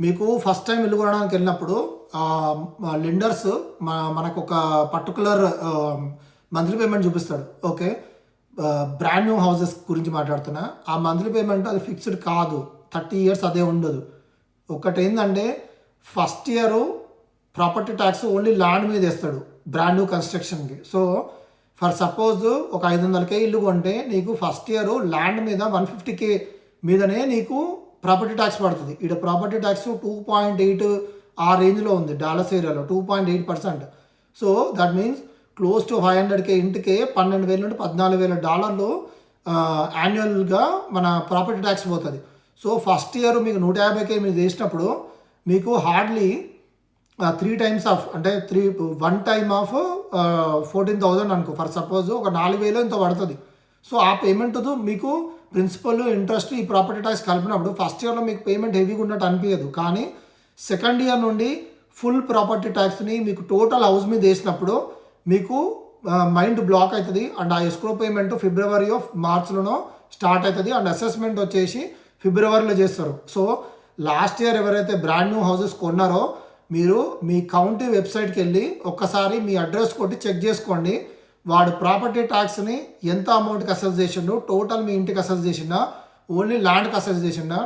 మీకు first time ఇల్లు కొనడానికి వెళ్ళినప్పుడు లెండర్స్ మనకు ఒక పర్టికులర్ మంత్లీ పేమెంట్ చూపిస్తాడు. ఓకే, బ్రాండ్ న్యూ హౌసెస్ గురించి మాట్లాడుతున్నా. ఆ మంత్లీ పేమెంట్ అది ఫిక్స్డ్ కాదు, 30 years అదే ఉండదు. ఒకటి ఏంటంటే first year property tax only land మీద వేస్తాడు బ్రాండ్ న్యూ కన్స్ట్రక్షన్కి. సో ఫర్ సపోజ్ ఒక 500K ఇల్లు కొంటే నీకు ఫస్ట్ ఇయర్ ల్యాండ్ మీద 150K మీదనే నీకు ప్రాపర్టీ ట్యాక్స్ పడుతుంది. ఇక్కడ ప్రాపర్టీ ట్యాక్స్ 2.8 ఆ రేంజ్లో ఉంది డాలర్స్ ఏరియాలో, 2.8%. So that means close to 500K ఇంటికే $12,000 నుండి $14,000 యాన్యువల్గా మన ప్రాపర్టీ ట్యాక్స్ పోతుంది. సో ఫస్ట్ ఇయర్ మీకు 150K మీరు చేసినప్పుడు మీకు హార్డ్లీ 3 times ఆఫ్ అంటే 1 time ఆఫ్ 14,000 అనుకో ఫర్ సపోజ్, ఒక 4,000 ఇంత పడుతుంది. సో ఆ పేమెంట్ మీకు ప్రిన్సిపల్, ఇంట్రెస్ట్, ఈ ప్రాపర్టీ ట్యాక్స్ కలిపినప్పుడు ఫస్ట్ ఇయర్లో మీకు పేమెంట్ హెవీగా ఉన్నట్టు అనిపించదు. కానీ సెకండ్ ఇయర్ నుండి ఫుల్ ప్రాపర్టీ ట్యాక్స్ని మీకు టోటల్ హౌస్ మీద వేసినప్పుడు మీకు మైండ్ బ్లాక్ అవుతుంది. అండ్ ఆ ఎస్క్రో పేమెంట్ ఫిబ్రవరి ఆఫ్ మార్చ్లోనో స్టార్ట్ అవుతుంది. అండ్ అసెస్మెంట్ వచ్చేసి ఫిబ్రవరిలో చేస్తారు. సో లాస్ట్ ఇయర్ ఎవరైతే బ్రాండ్ న్యూ హౌసెస్ కొన్నారో మీరు మీ కౌంటీ వెబ్సైట్కి వెళ్ళి ఒక్కసారి మీ అడ్రస్ కొట్టి చెక్ చేసుకోండి. వాడు ప్రాపర్టీ ట్యాక్స్ని ఎంత అమౌంట్కి అసెస్ చేసిండు, టోటల్ మీ ఇంటికి అసెస్ చేసిండా, ఓన్లీ ల్యాండ్కి అసెస్ చేసిండా.